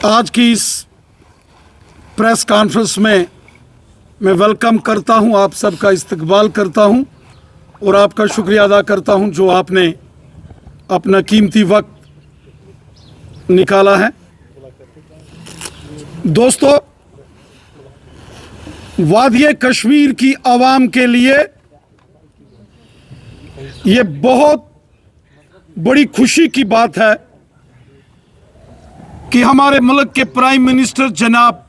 आज की इस प्रेस कॉन्फ्रेंस में मैं वेलकम करता हूं, आप सबका इस्तकबाल करता हूं और आपका शुक्रिया अदा करता हूं जो आपने अपना कीमती वक्त निकाला है। दोस्तों, वादिये कश्मीर की आवाम के लिए ये बहुत बड़ी खुशी की बात है कि हमारे मुल्क के प्राइम मिनिस्टर जनाब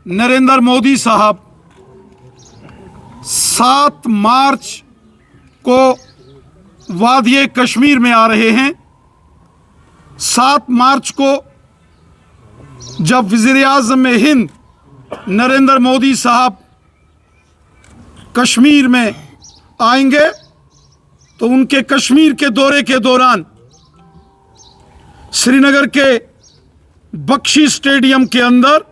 नरेंद्र मोदी साहब 7 मार्च को वादिये कश्मीर में आ रहे हैं। 7 मार्च को जब वज़ीर-ए-आज़म हिंद नरेंद्र मोदी साहब कश्मीर में आएंगे तो उनके कश्मीर के दौरे के दौरान श्रीनगर के बख्शी स्टेडियम के अंदर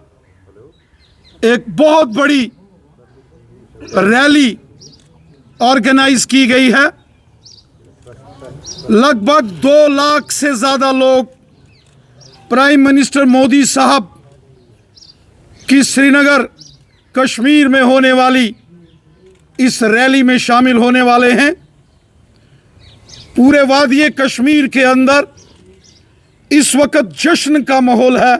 एक बहुत बड़ी रैली ऑर्गेनाइज की गई है। लगभग 2 लाख से ज्यादा लोग प्राइम मिनिस्टर मोदी साहब की श्रीनगर कश्मीर में होने वाली इस रैली में शामिल होने वाले हैं। पूरे वादिये कश्मीर के अंदर इस वक्त जश्न का माहौल है,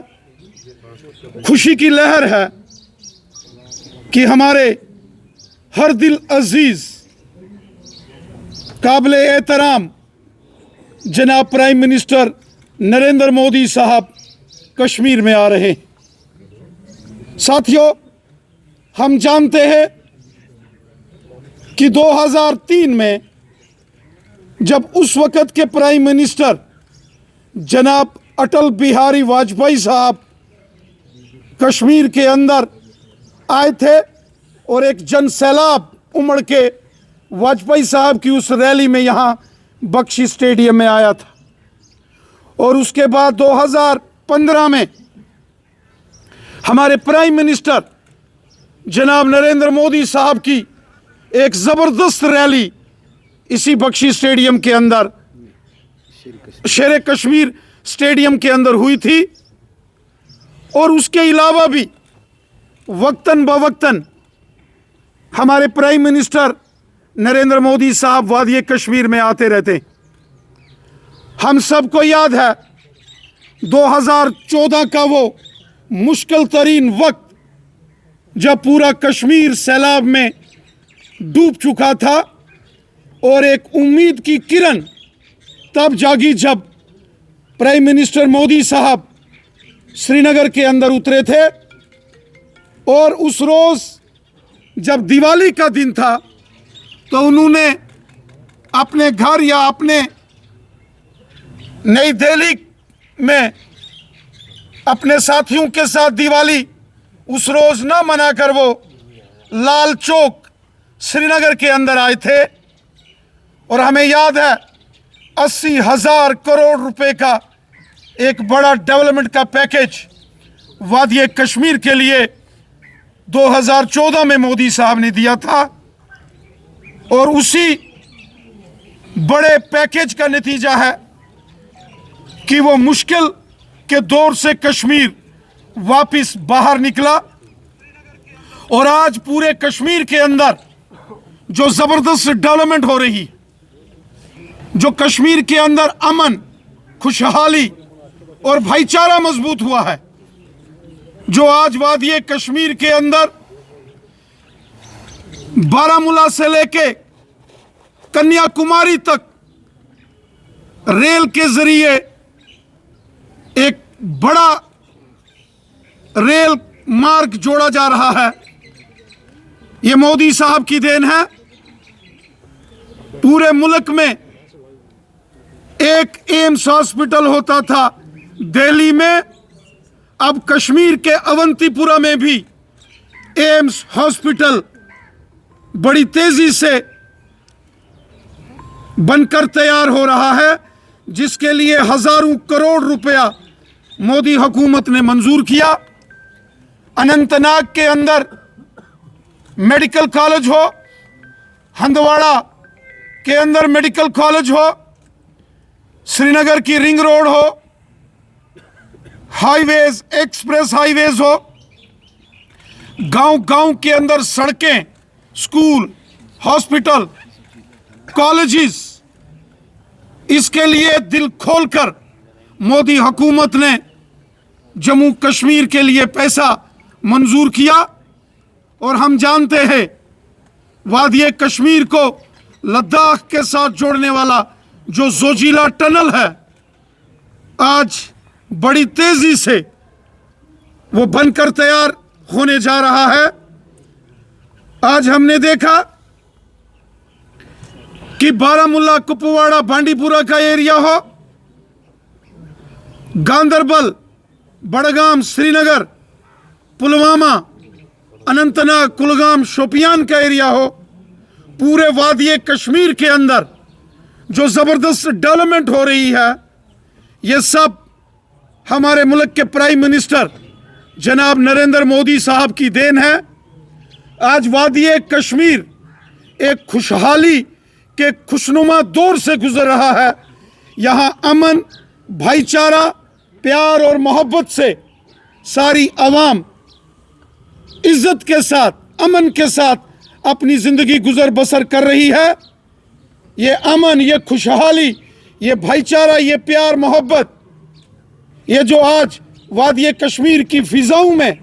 खुशी की लहर है कि हमारे हर दिल अजीज काबिल एहतराम जनाब प्राइम मिनिस्टर नरेंद्र मोदी साहब कश्मीर में आ रहे हैं। साथियों, हम जानते हैं कि 2003 में जब उस वक्त के प्राइम मिनिस्टर जनाब अटल बिहारी वाजपेयी साहब कश्मीर के अंदर आए थे और एक जन सैलाब उमड़ के वाजपेयी साहब की उस रैली में यहाँ बख्शी स्टेडियम में आया था। और उसके बाद 2015 में हमारे प्राइम मिनिस्टर जनाब नरेंद्र मोदी साहब की एक ज़बरदस्त रैली इसी बख्शी स्टेडियम के अंदर, शेर कश्मीर स्टेडियम के अंदर हुई थी। और उसके अलावा भी वक्तन बवक्तन हमारे प्राइम मिनिस्टर नरेंद्र मोदी साहब वादिये कश्मीर में आते रहते। हम सबको याद है 2014 का वो मुश्किल तरीन वक्त जब पूरा कश्मीर सैलाब में डूब चुका था और एक उम्मीद की किरण तब जागी जब प्राइम मिनिस्टर मोदी साहब श्रीनगर के अंदर उतरे थे। और उस रोज जब दिवाली का दिन था तो उन्होंने अपने घर या अपने नई दिल्ली में अपने साथियों के साथ दिवाली उस रोज ना मनाकर वो लाल चौक श्रीनगर के अंदर आए थे। और हमें याद है 80,000 करोड़ रुपए का एक बड़ा डेवलपमेंट का पैकेज वादिये कश्मीर के लिए 2014 में मोदी साहब ने दिया था। और उसी बड़े पैकेज का नतीजा है कि वो मुश्किल के दौर से कश्मीर वापस बाहर निकला। और आज पूरे कश्मीर के अंदर जो जबरदस्त डेवलपमेंट हो रही, जो कश्मीर के अंदर अमन, खुशहाली और भाईचारा मजबूत हुआ है, जो आज वादिये कश्मीर के अंदर बारामूला से लेके कन्याकुमारी तक रेल के जरिए एक बड़ा रेल मार्ग जोड़ा जा रहा है, ये मोदी साहब की देन है। पूरे मुल्क में एक एम्स हॉस्पिटल होता था दिल्ली में, अब कश्मीर के अवंतीपुरा में भी एम्स हॉस्पिटल बड़ी तेजी से बनकर तैयार हो रहा है, जिसके लिए हजारों करोड़ रुपया मोदी हुकूमत ने मंजूर किया। अनंतनाग के अंदर मेडिकल कॉलेज हो, हंदवाड़ा के अंदर मेडिकल कॉलेज हो, श्रीनगर की रिंग रोड हो, हाईवेज, एक्सप्रेस हाईवेज हो, गांव गांव के अंदर सड़कें, स्कूल, हॉस्पिटल, कॉलेजेस, इसके लिए दिल खोलकर मोदी हुकूमत ने जम्मू कश्मीर के लिए पैसा मंजूर किया। और हम जानते हैं वादिय कश्मीर को लद्दाख के साथ जोड़ने वाला जो जोजिला टनल है, आज बड़ी तेजी से वो बनकर तैयार होने जा रहा है। आज हमने देखा कि बारामूला, कुपवाड़ा, बांडीपुरा का एरिया हो, गांदरबल, बड़गाम, श्रीनगर, पुलवामा, अनंतनाग, कुलगाम, शोपियान का एरिया हो, पूरे वादिय कश्मीर के अंदर जो जबरदस्त डेवलपमेंट हो रही है, ये सब हमारे मुल्क के प्राइम मिनिस्टर जनाब नरेंद्र मोदी साहब की देन है। आज वादिय कश्मीर एक खुशहाली के खुशनुमा दौर से गुजर रहा है। यहाँ अमन, भाईचारा, प्यार और मोहब्बत से सारी आवाम इज्जत के साथ, अमन के साथ अपनी जिंदगी गुजर बसर कर रही है। ये अमन, ये खुशहाली, ये भाईचारा, ये प्यार मोहब्बत, ये जो आज वादिय कश्मीर की फिजाओं में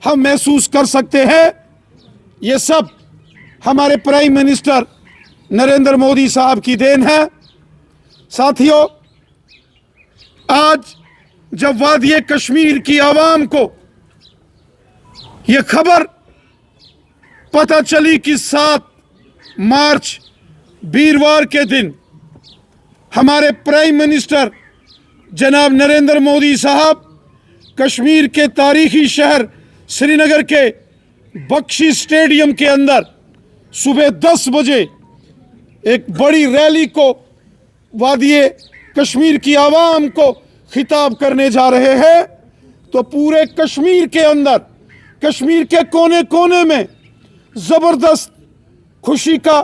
हम महसूस कर सकते हैं, ये सब हमारे प्राइम मिनिस्टर नरेंद्र मोदी साहब की देन है। साथियों, आज जब वादिय कश्मीर की आवाम को यह खबर पता चली कि 7 मार्च वीरवार के दिन हमारे प्राइम मिनिस्टर जनाब नरेंद्र मोदी साहब कश्मीर के तारीखी शहर श्रीनगर के बख्शी स्टेडियम के अंदर सुबह 10 बजे एक बड़ी रैली को वादिय कश्मीर की आवाम को खिताब करने जा रहे हैं, तो पूरे कश्मीर के अंदर, कश्मीर के कोने कोने में जबरदस्त खुशी का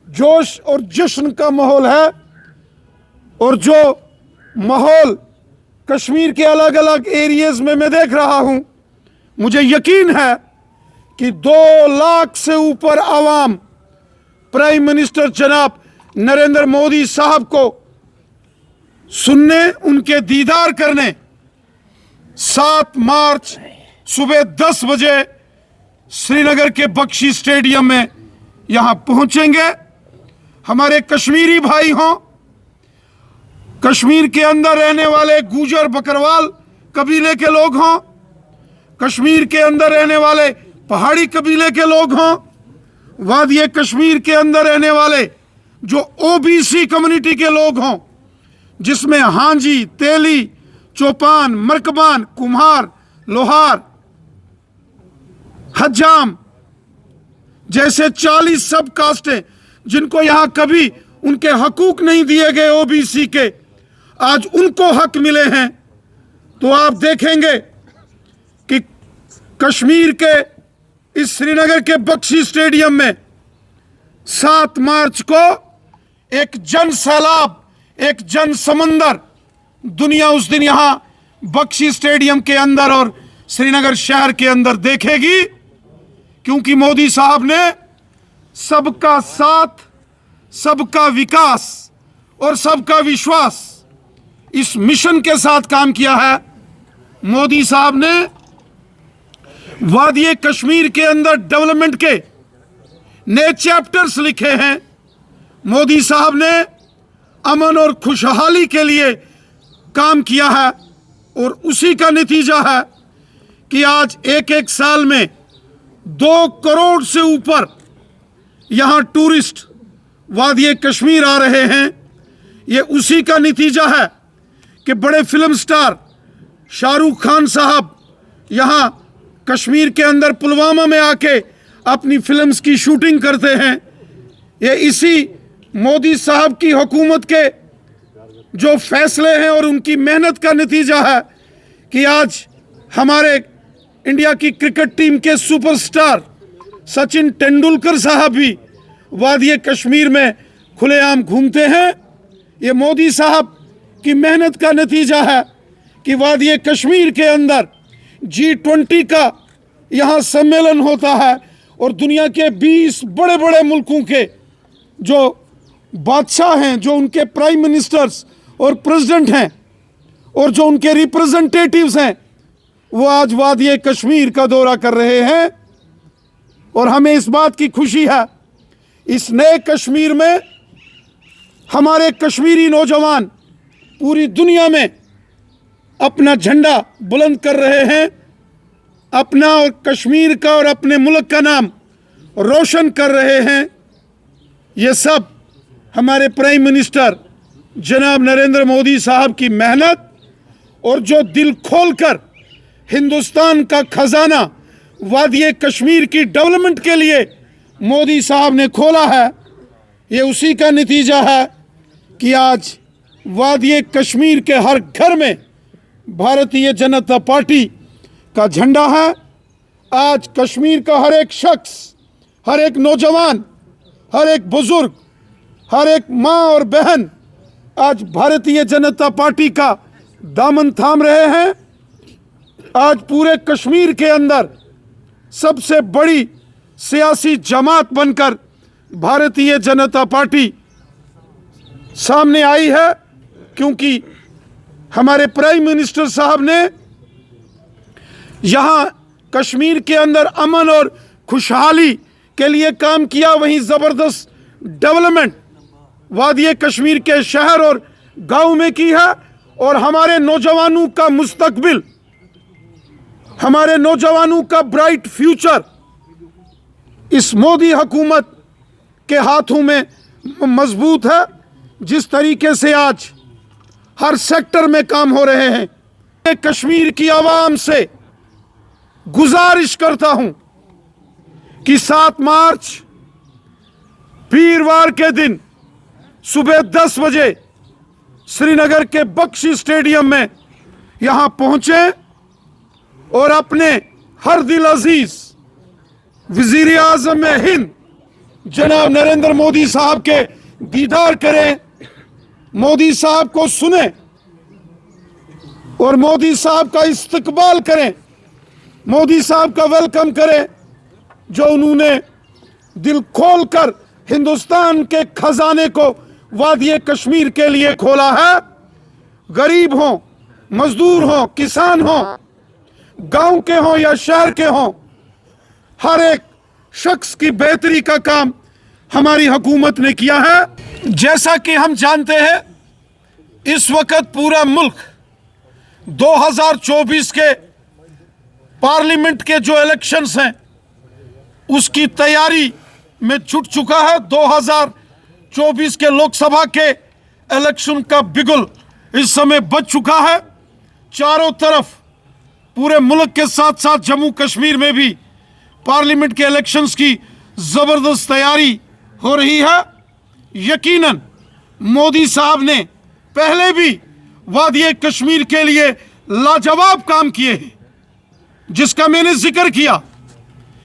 जोश और जश्न का माहौल है। और जो माहौल कश्मीर के अलग अलग एरियाज में मैं देख रहा हूं, मुझे यकीन है कि 2 लाख से ऊपर आवाम प्राइम मिनिस्टर जनाब नरेंद्र मोदी साहब को सुनने, उनके दीदार करने 7 मार्च सुबह 10 बजे श्रीनगर के बख्शी स्टेडियम में यहां पहुंचेंगे। हमारे कश्मीरी भाई हों, कश्मीर के अंदर रहने वाले गुजर बकरवाल कबीले के लोग हों, कश्मीर के अंदर रहने वाले पहाड़ी कबीले के लोग हों, वादिय कश्मीर के अंदर रहने वाले जो ओबीसी कम्युनिटी के लोग हों, जिसमें हांजी, तेली, चौपान, मरकबान, कुम्हार, लोहार, हज्जाम जैसे 40 सब कास्टें जिनको यहां कभी उनके हकूक नहीं दिए गए ओबीसी के, आज उनको हक मिले हैं। तो आप देखेंगे कि कश्मीर के इस श्रीनगर के बख्शी स्टेडियम में 7 मार्च को एक जन सैलाब, एक जन समंदर दुनिया उस दिन यहां बख्शी स्टेडियम के अंदर और श्रीनगर शहर के अंदर देखेगी, क्योंकि मोदी साहब ने सबका साथ, सबका विकास और सबका विश्वास इस मिशन के साथ काम किया है। मोदी साहब ने वादिय कश्मीर के अंदर डेवलपमेंट के नए चैप्टर्स लिखे हैं। मोदी साहब ने अमन और खुशहाली के लिए काम किया है और उसी का नतीजा है कि आज एक साल में 2 करोड़ से ऊपर यहाँ टूरिस्ट वादिय कश्मीर आ रहे हैं। ये उसी का नतीजा है कि बड़े फिल्म स्टार शाहरुख खान साहब यहाँ कश्मीर के अंदर पुलवामा में आके अपनी फिल्म्स की शूटिंग करते हैं। ये इसी मोदी साहब की हुकूमत के जो फैसले हैं और उनकी मेहनत का नतीजा है कि आज हमारे इंडिया की क्रिकेट टीम के सुपरस्टार सचिन तेंदुलकर साहब भी वादिय कश्मीर में खुलेआम घूमते हैं। ये मोदी साहब की मेहनत का नतीजा है कि वादी कश्मीर के अंदर G20 का यहाँ सम्मेलन होता है और दुनिया के 20 बड़े बड़े मुल्कों के जो बादशाह हैं, जो उनके प्राइम मिनिस्टर्स और प्रेसिडेंट हैं और जो उनके रिप्रेजेंटेटिव्स हैं, वो आज वादी कश्मीर का दौरा कर रहे हैं। और हमें इस बात की खुशी है, इस नए कश्मीर में हमारे कश्मीरी नौजवान पूरी दुनिया में अपना झंडा बुलंद कर रहे हैं, अपना और कश्मीर का और अपने मुल्क का नाम रोशन कर रहे हैं। ये सब हमारे प्राइम मिनिस्टर जनाब नरेंद्र मोदी साहब की मेहनत और जो दिल खोलकर हिंदुस्तान का खजाना वादी कश्मीर की डेवलपमेंट के लिए मोदी साहब ने खोला है, ये उसी का नतीजा है कि आज वादी कश्मीर के हर घर में भारतीय जनता पार्टी का झंडा है। आज कश्मीर का हर एक शख्स, हर एक नौजवान, हर एक बुजुर्ग, हर एक माँ और बहन आज भारतीय जनता पार्टी का दामन थाम रहे हैं। आज पूरे कश्मीर के अंदर सबसे बड़ी सियासी जमात बनकर भारतीय जनता पार्टी सामने आई है, क्योंकि हमारे प्राइम मिनिस्टर साहब ने यहाँ कश्मीर के अंदर अमन और खुशहाली के लिए काम किया। वहीं ज़बरदस्त डेवलपमेंट वादी कश्मीर के शहर और गांव में की है। और हमारे नौजवानों का मुस्तकबिल, हमारे नौजवानों का ब्राइट फ्यूचर इस मोदी हुकूमत के हाथों में मजबूत है। जिस तरीके से आज हर सेक्टर में काम हो रहे हैं, कश्मीर की आवाम से गुजारिश करता हूं कि 7 मार्च वीरवार के दिन सुबह 10 बजे श्रीनगर के बख्शी स्टेडियम में यहां पहुंचे और अपने हर दिल अजीज वजीर आजम हिंद जनाब नरेंद्र मोदी साहब के दीदार करें, मोदी साहब को सुने और मोदी साहब का इस्तकबाल करें, मोदी साहब का वेलकम करें, जो उन्होंने दिल खोलकर हिंदुस्तान के खजाने को वादी कश्मीर के लिए खोला है। गरीब हो, मजदूर हो, किसान हो, गांव के हो या शहर के हो, हर एक शख्स की बेहतरी का काम हमारी हुकूमत ने किया है। जैसा कि हम जानते हैं, इस वक्त पूरा मुल्क 2024 के पार्लियामेंट के जो इलेक्शंस हैं उसकी तैयारी में जुट चुका है। 2024 के लोकसभा के इलेक्शन का बिगुल इस समय बज चुका है। चारों तरफ पूरे मुल्क के साथ साथ जम्मू कश्मीर में भी पार्लियामेंट के इलेक्शंस की ज़बरदस्त तैयारी हो रही है। यकीनन मोदी साहब ने पहले भी वादी कश्मीर के लिए लाजवाब काम किए हैं, जिसका मैंने जिक्र किया।